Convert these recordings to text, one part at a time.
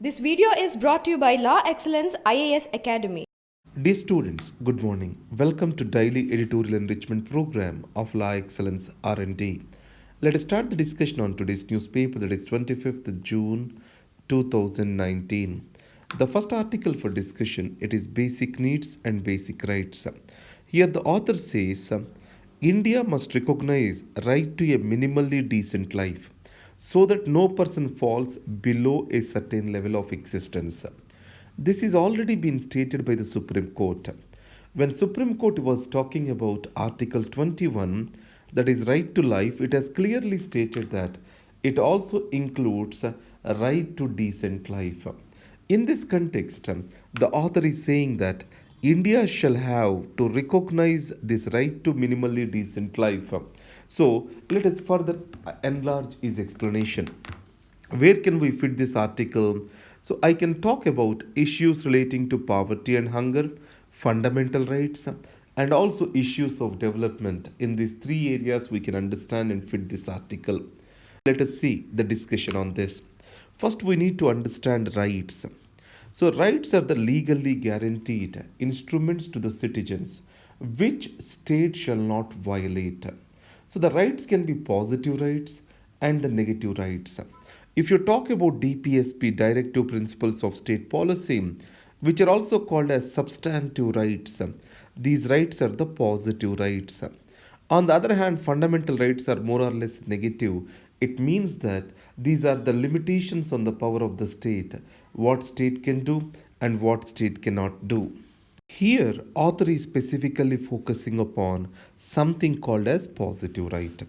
This video is brought to you by Law Excellence IAS Academy. Dear students, good morning. Welcome to Daily Editorial Enrichment Program of Law Excellence R&D. Let us start the discussion on today's newspaper, that is 25th June 2019. The first article for discussion, it is Basic Needs and Basic Rights. Here the author says, India must recognize right to a minimally decent life so that no person falls below a certain level of existence. This is already been stated by the Supreme Court. When Supreme Court was talking about Article 21, that is right to life, it has clearly stated that it also includes a right to decent life. In this context, the author is saying that India shall have to recognize this right to minimally decent life. So let us further enlarge his explanation. Where can we fit this article? So I can talk about issues relating to poverty and hunger, fundamental rights, and also issues of development. In these three areas, we can understand and fit this article. Let us see the discussion on this. First, we need to understand rights. So, rights are the legally guaranteed instruments to the citizens, which state shall not violate. So, the rights can be positive rights and the negative rights. If you talk about DPSP, Directive Principles of State Policy, which are also called as substantive rights, these rights are the positive rights. On the other hand, fundamental rights are more or less negative. It means that these are the limitations on the power of the state, what state can do and what state cannot do. Here, author is specifically focusing upon something called as positive right.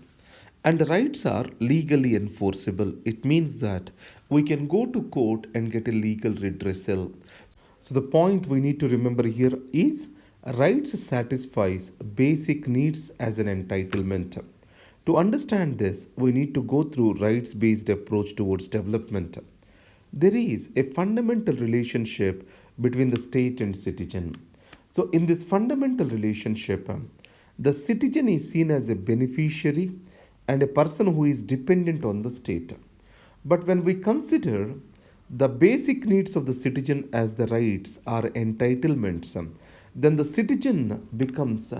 And the rights are legally enforceable. It means that we can go to court and get a legal redressal. So the point we need to remember here is rights satisfies basic needs as an entitlement. To understand this, we need to go through rights-based approach towards development. There is a fundamental relationship between the state and citizen. So in this fundamental relationship, the citizen is seen as a beneficiary and a person who is dependent on the state. But when we consider the basic needs of the citizen as the rights or entitlements, then the citizen becomes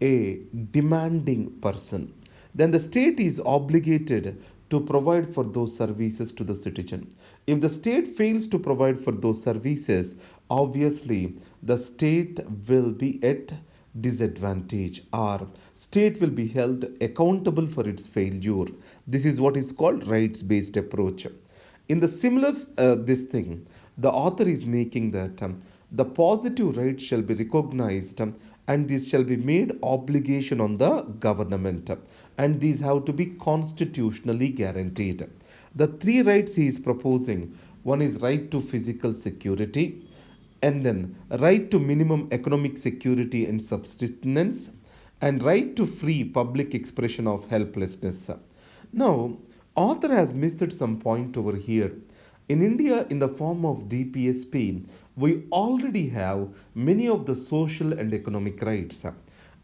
a demanding person. Then the state is obligated to provide for those services to the citizen. If the state fails to provide for those services, obviously the state will be at disadvantage or state will be held accountable for its failure. This is what is called rights based approach. In the similar this thing, the author is making that the positive rights shall be recognized, and this shall be made obligation on the government, and these have to be constitutionally guaranteed. The three rights he is proposing, one is right to physical security, and then right to minimum economic security and subsistence, and right to free public expression of helplessness. Now, author has missed some point over here. In India, in the form of DPSP, we already have many of the social and economic rights.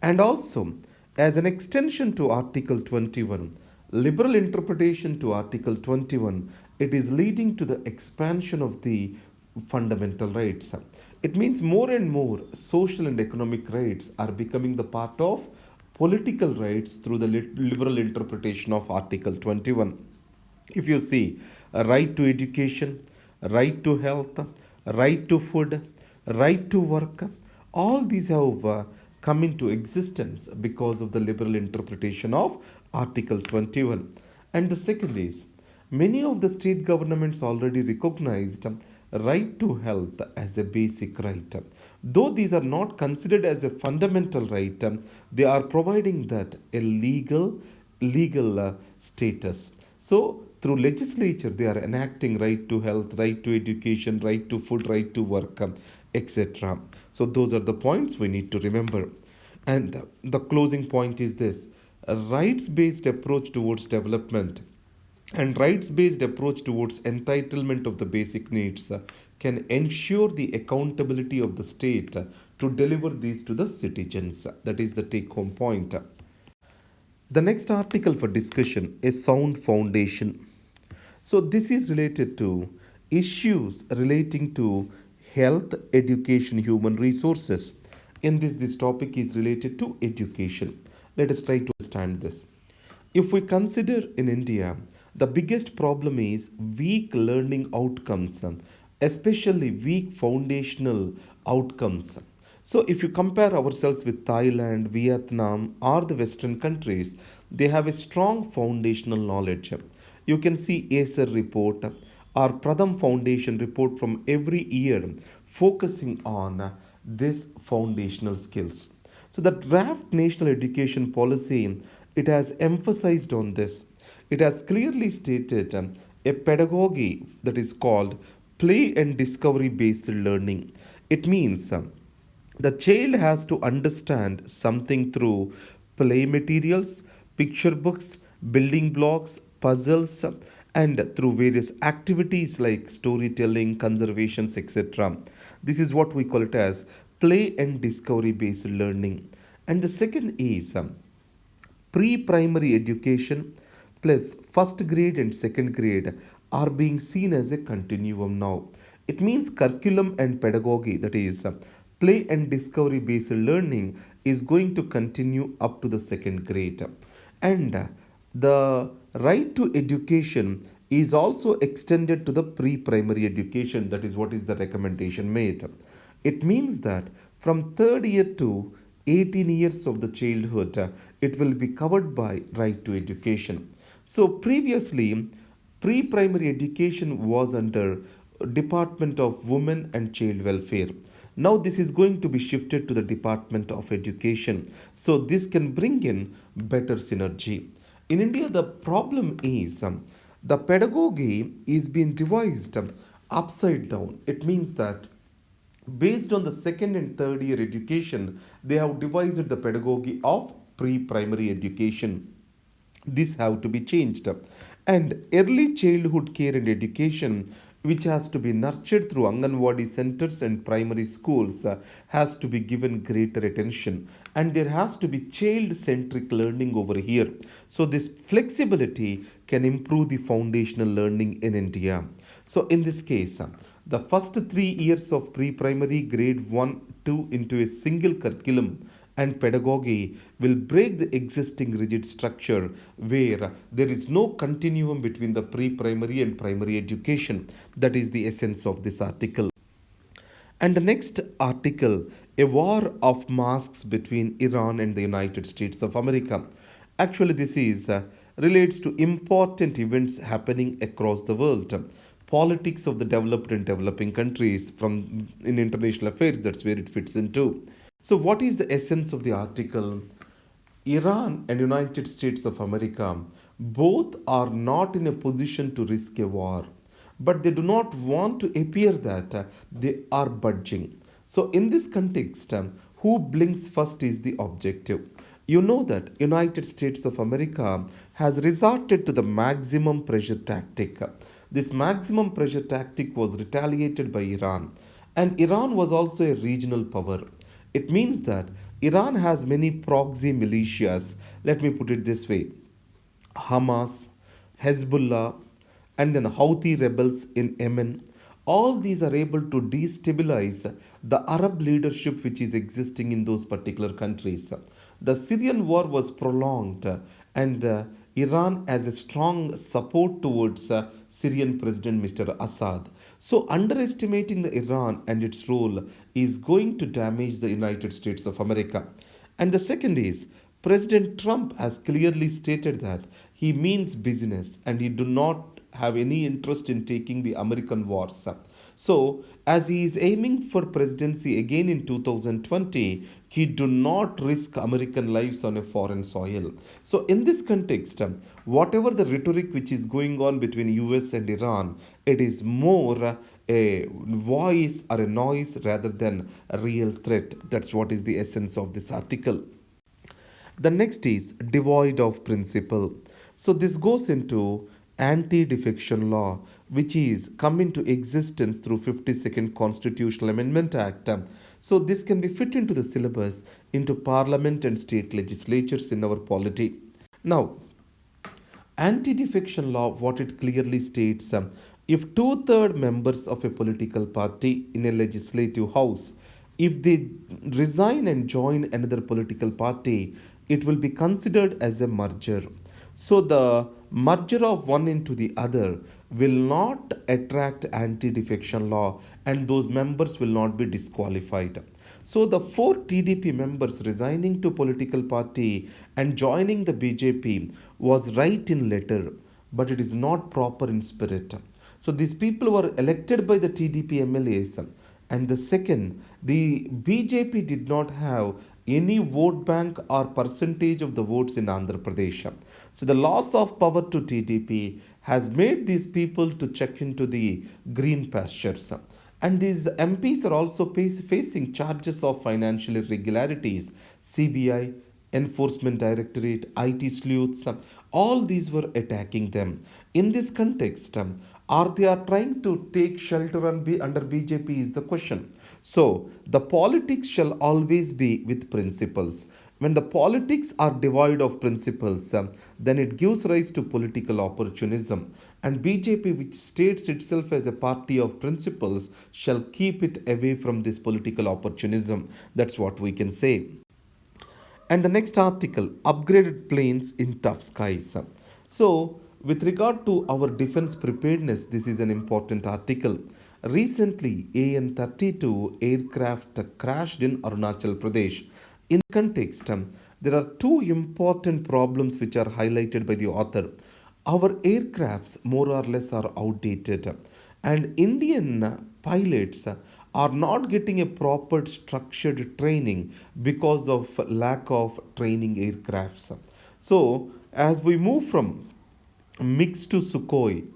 And also, as an extension to Article 21, liberal interpretation to Article 21, it is leading to the expansion of the fundamental rights. It means more and more social and economic rights are becoming the part of political rights through the liberal interpretation of Article 21. If you see a right to education, right to health, right to food, right to work, all these have come into existence because of the liberal interpretation of Article 21. And the second is many of the state governments already recognized right to health as a basic right. Though these are not considered as a fundamental right, they are providing that a legal status. So through legislature, they are enacting right to health, right to education, right to food, right to work, etc. So those are the points we need to remember. And the closing point is this: a rights-based approach towards development and rights-based approach towards entitlement of the basic needs can ensure the accountability of the state to deliver these to the citizens. That is the take-home point. The next article for discussion is sound foundation. So this is related to issues relating to health, education, human resources. In this topic is related to education. Let us try to understand this. If we consider in India, the biggest problem is weak learning outcomes, especially weak foundational outcomes. So, if you compare ourselves with Thailand, Vietnam, or the Western countries, they have a strong foundational knowledge. You can see Acer report or Pradham Foundation report from every year focusing on this foundational skills. So the draft national education policy, it has emphasized on this. It has clearly stated a pedagogy that is called play and discovery based learning. It means the child has to understand something through play materials, picture books, building blocks, puzzles, and through various activities like storytelling, conservations, etc. This is what we call it as play and discovery based learning. And the second is pre-primary education plus first grade and second grade are being seen as a continuum now. It means curriculum and pedagogy, that is play and discovery based learning, is going to continue up to the second grade. And the right to education is also extended to the pre-primary education. That is what is the recommendation made. It means that from third year to 18 years of the childhood, it will be covered by right to education. So previously, pre-primary education was under Department of Women and Child Welfare. Now this is going to be shifted to the Department of Education. So this can bring in better synergy. In India, the problem is the pedagogy is being devised upside down. It means that based on the second and third year education, they have devised the pedagogy of pre-primary education. This have to be changed. And early childhood care and education, which has to be nurtured through Anganwadi centers and primary schools, has to be given greater attention. And there has to be child-centric learning over here. So this flexibility can improve the foundational learning in India. So in this case, the first 3 years of pre-primary grade 1, 2 into a single curriculum and pedagogy will break the existing rigid structure where there is no continuum between the pre-primary and primary education. That is the essence of this article. And the next article, a war of masks between Iran and the United States of America. Actually, this is relates to important events happening across the world. Politics of the developed and developing countries from in international affairs, that's where it fits into. So, what is the essence of the article? Iran and United States of America both are not in a position to risk a war, but they do not want to appear that they are budging. So in this context, who blinks first is the objective. You know that United States of America has resorted to the maximum pressure tactic. This maximum pressure tactic was retaliated by Iran, and Iran was also a regional power. It means that Iran has many proxy militias. Let me put it this way: Hamas, Hezbollah, and then Houthi rebels in Yemen. All these are able to destabilize the Arab leadership which is existing in those particular countries. The Syrian war was prolonged, and Iran has a strong support towards Syrian President Mr. Assad. So, underestimating the Iran and its role is going to damage the United States of America. And the second is President Trump has clearly stated that he means business and he do not have any interest in taking the American wars. So, as he is aiming for presidency again in 2020, he do not risk American lives on a foreign soil. So, in this context, whatever the rhetoric which is going on between US and Iran, it is more a voice or a noise rather than a real threat. That's what is the essence of this article. The next is devoid of principle. So this goes into anti-defection law, which is come into existence through 52nd Constitutional Amendment Act. So this can be fit into the syllabus into parliament and state legislatures in our polity. Now, anti defection law, what it clearly states, If two-thirds members of a political party in a legislative house, if they resign and join another political party, it will be considered as a merger. So the merger of one into the other will not attract anti-defection law, and those members will not be disqualified. So the four TDP members resigning to political party and joining the BJP was right in letter, but it is not proper in spirit. So these people were elected by the TDP MLAs, and the second, the BJP did not have any vote bank or percentage of the votes in Andhra Pradesh. So the loss of power to TDP has made these people to check into the green pastures. And these MPs are also facing charges of financial irregularities, CBI, Enforcement Directorate, IT sleuths, all these were attacking them. In this context, are they are trying to take shelter and be under BJP is the question. So the politics shall always be with principles. When the politics are devoid of principles, then it gives rise to political opportunism. And BJP, which states itself as a party of principles, shall keep it away from this political opportunism. That's what we can say. And the next article, upgraded planes in tough skies. So, with regard to our defense preparedness, this is an important article. Recently, AN 32 aircraft crashed in Arunachal Pradesh. In context, there are two important problems which are highlighted by the author. Our aircrafts more or less are outdated, and Indian pilots are not getting a proper structured training because of lack of training aircrafts. So, as we move from MiX to Sukhoi,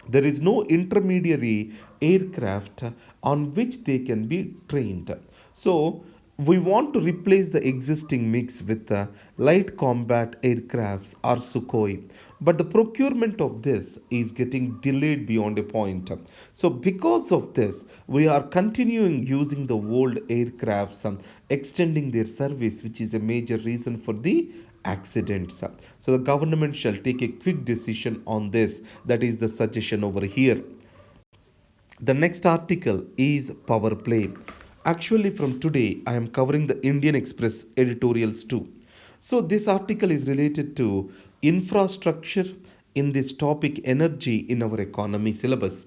there is no intermediary aircraft on which they can be trained. So, we want to replace the existing mix with light combat aircrafts or Sukhoi. But the procurement of this is getting delayed beyond a point. So, because of this, we are continuing using the old aircrafts, extending their service, which is a major reason for the accidents. So, the government shall take a quick decision on this. That is the suggestion over here. The next article is Power Play. Actually, from today, I am covering the Indian Express editorials too. So, this article is related to infrastructure in this topic energy in our economy syllabus.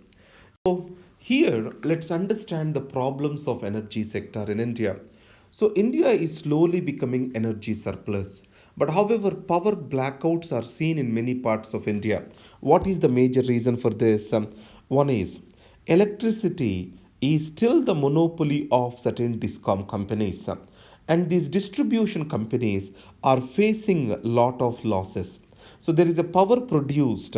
So, here let's understand the problems of energy sector in India. So, India is slowly becoming energy surplus. But however, power blackouts are seen in many parts of India. What is the major reason for this? One is electricity is still the monopoly of certain discom companies, and these distribution companies are facing a lot of losses. So there is a power produced,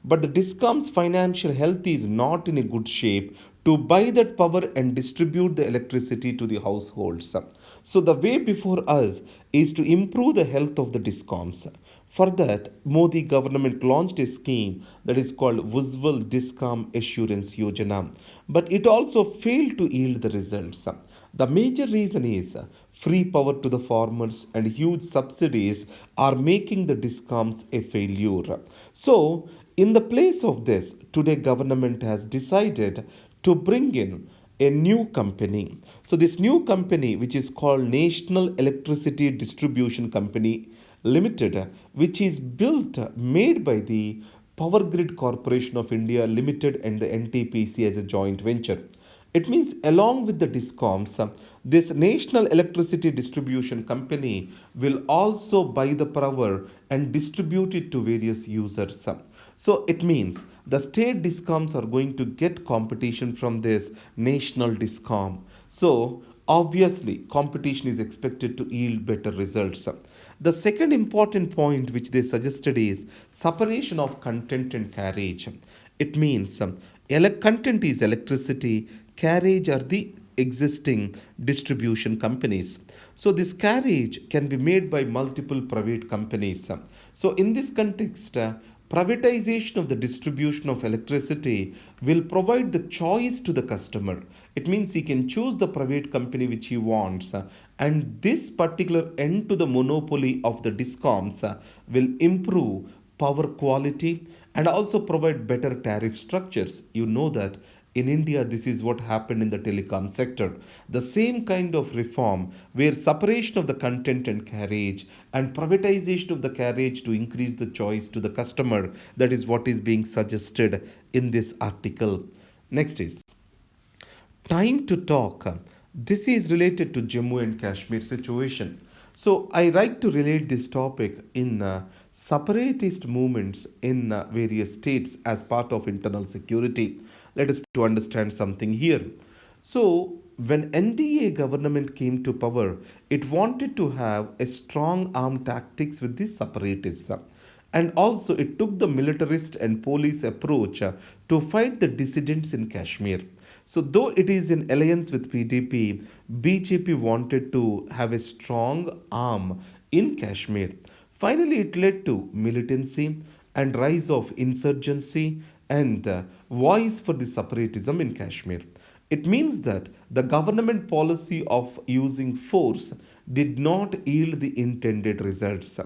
but the discom's financial health is not in a good shape to buy that power and distribute the electricity to the households. So the way before us is to improve the health of the discoms. For that, Modi government launched a scheme that is called Visual Discom Assurance Yojana, but it also failed to yield the results. The major reason is free power to the farmers and huge subsidies are making the discoms a failure. So, in the place of this, today government has decided to bring in a new company. So, this new company, which is called National Electricity Distribution Company Limited, which is made by the Power Grid Corporation of India Limited and the NTPC as a joint venture. It means, along with the DISCOMs, this National Electricity Distribution Company will also buy the power and distribute it to various users. So it means the state DISCOMs are going to get competition from this national DISCOM. So obviously, competition is expected to yield better results. The second important point which they suggested is separation of content and carriage. It means content is electricity, carriage are the existing distribution companies. So this carriage can be made by multiple private companies. So in this context, privatization of the distribution of electricity will provide the choice to the customer. It means he can choose the private company which he wants, and this particular end to the monopoly of the discoms will improve power quality and also provide better tariff structures. You know that in India, this is what happened in the telecom sector. The same kind of reform where separation of the content and carriage and privatization of the carriage to increase the choice to the customer, that is what is being suggested in this article. Next is time to talk. This is related to Jammu and Kashmir situation. So I like to relate this topic in separatist movements in various states as part of internal security. Let us to understand something here. So when NDA government came to power, it wanted to have a strong armed tactics with the separatists. And also, it took the militarist and police approach to fight the dissidents in Kashmir. So, though it is in alliance with PDP, BJP wanted to have a strong arm in Kashmir. Finally, it led to militancy and rise of insurgency and voice for the separatism in Kashmir. It means that the government policy of using force did not yield the intended results.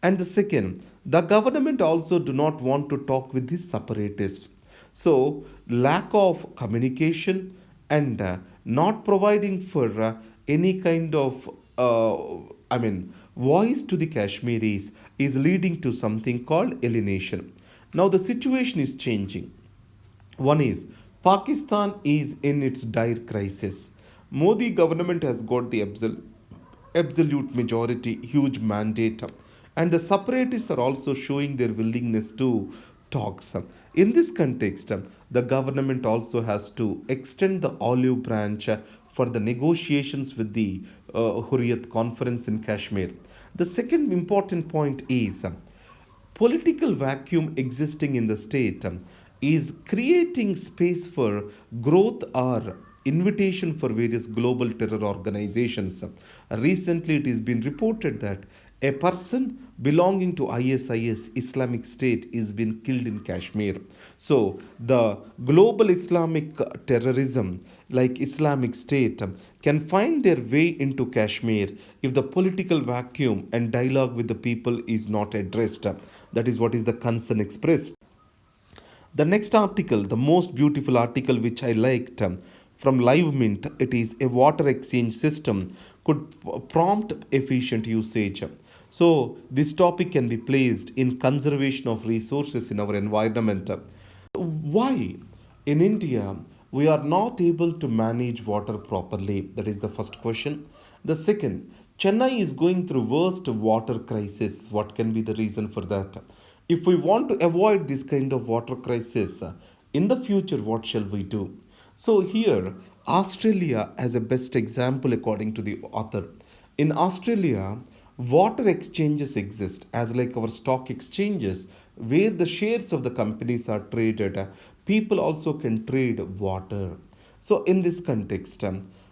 And the second, the government also do not want to talk with the separatists. So, lack of communication and not providing for any kind of, voice to the Kashmiris is leading to something called alienation. Now, the situation is changing. One is Pakistan is in its dire crisis. Modi government has got the absolute majority, huge mandate, and the separatists are also showing their willingness to talks. In this context, the government also has to extend the olive branch for the negotiations with the Hurriyat conference in Kashmir. The second important point is political vacuum existing in the state is creating space for growth or invitation for various global terror organizations. Recently, it has been reported that a person belonging to ISIS, Islamic State, is been killed in Kashmir. So, the global Islamic terrorism, like Islamic State, can find their way into Kashmir if the political vacuum and dialogue with the people is not addressed. That is what is the concern expressed. The next article, the most beautiful article which I liked from Live Mint, it is a water exchange system could prompt efficient usage. So, this topic can be placed in conservation of resources in our environment. Why in India we are not able to manage water properly? That is the first question. The second, Chennai is going through worst water crisis. What can be the reason for that? If we want to avoid this kind of water crisis in the future, what shall we do? So here, Australia as a best example according to the author. In Australia, water exchanges exist as like our stock exchanges where the shares of the companies are traded. People also can trade water. So in this context,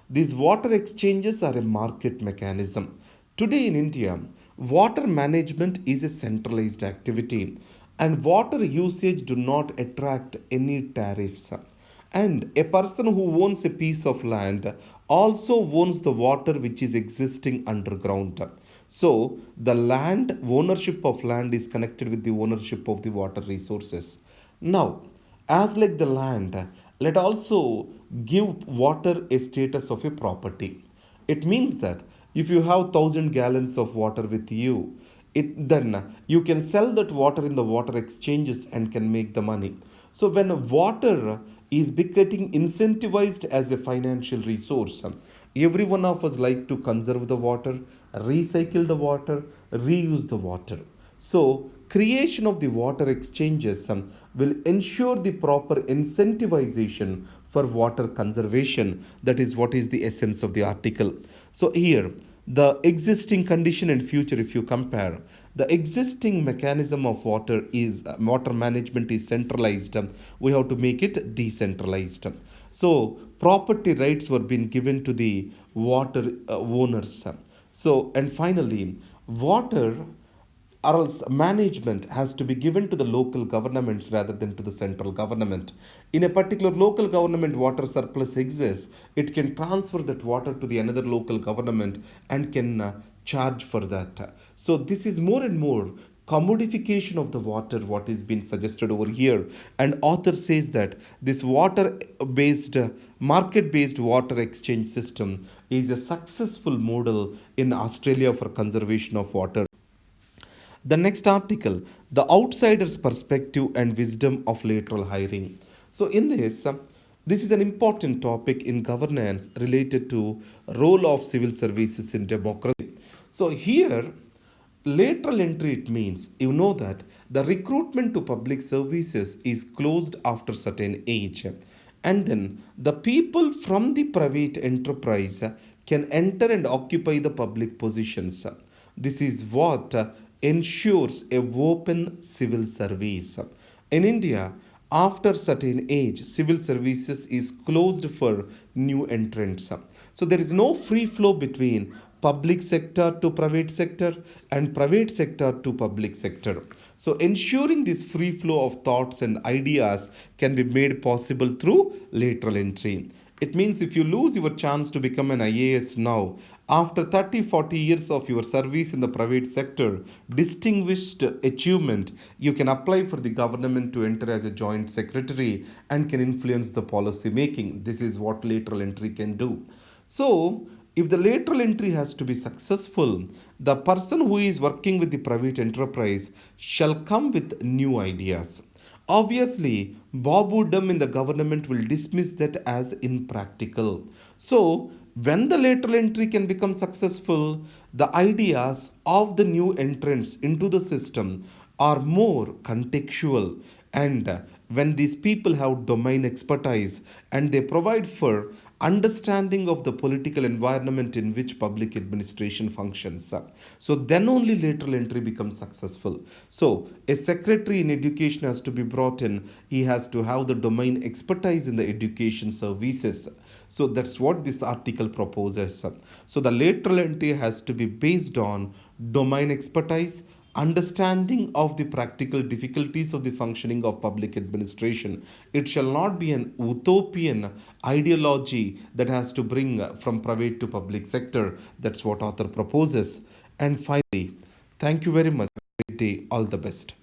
these water exchanges are a market mechanism. Today in India, water management is a centralized activity and water usage do not attract any tariffs. And a person who owns a piece of land also owns the water which is existing underground. So the land ownership of land is connected with the ownership of the water resources. Now, as like the land, let also give water a status of a property. It means that if you have 1,000 gallons of water with you, then you can sell that water in the water exchanges and can make the money. So when water is becoming incentivized as a financial resource, every one of us like to conserve the water, recycle the water, reuse the water. So creation of the water exchanges will ensure the proper incentivization for water conservation. That is what is the essence of the article. So here, the existing condition and future, if you compare, the existing mechanism of water management is centralized. We have to make it decentralized. So property rights were being given to the water owners. So and finally, water or else management has to be given to the local governments rather than to the central government. In a particular local government water surplus exists, it can transfer that water to the another local government and can charge for that. So this is more and more commodification of the water, what is being suggested over here. And author says that this water based market based water exchange system is a successful model in Australia for conservation of water. The next article, the outsider's perspective and wisdom of lateral hiring. So in this is an important topic in governance related to role of civil services in democracy. So here, lateral entry, it means you know that the recruitment to public services is closed after certain age, and then the people from the private enterprise can enter and occupy the public positions. This is what ensures a open civil service. In India, after certain age, civil services is closed for new entrants. So there is no free flow between public sector to private sector and private sector to public sector. So ensuring this free flow of thoughts and ideas can be made possible through lateral entry. It means if you lose your chance to become an IAS now, after 30-40 years of your service in the private sector, distinguished achievement, you can apply for the government to enter as a joint secretary and can influence the policy making. This is what lateral entry can do. So, if the lateral entry has to be successful, the person who is working with the private enterprise shall come with new ideas. Obviously, Bobudom in the government will dismiss that as impractical. So, when the lateral entry can become successful, the ideas of the new entrants into the system are more contextual, and when these people have domain expertise and they provide for understanding of the political environment in which public administration functions, so then only lateral entry becomes successful. So a secretary in education has to be brought in, he has to have the domain expertise in the education services. So that's what this article proposes. So the lateral entry has to be based on domain expertise, understanding of the practical difficulties of the functioning of public administration. It shall not be an utopian ideology that has to bring from private to public sector. That's what author proposes. And finally, thank you very much. All the best.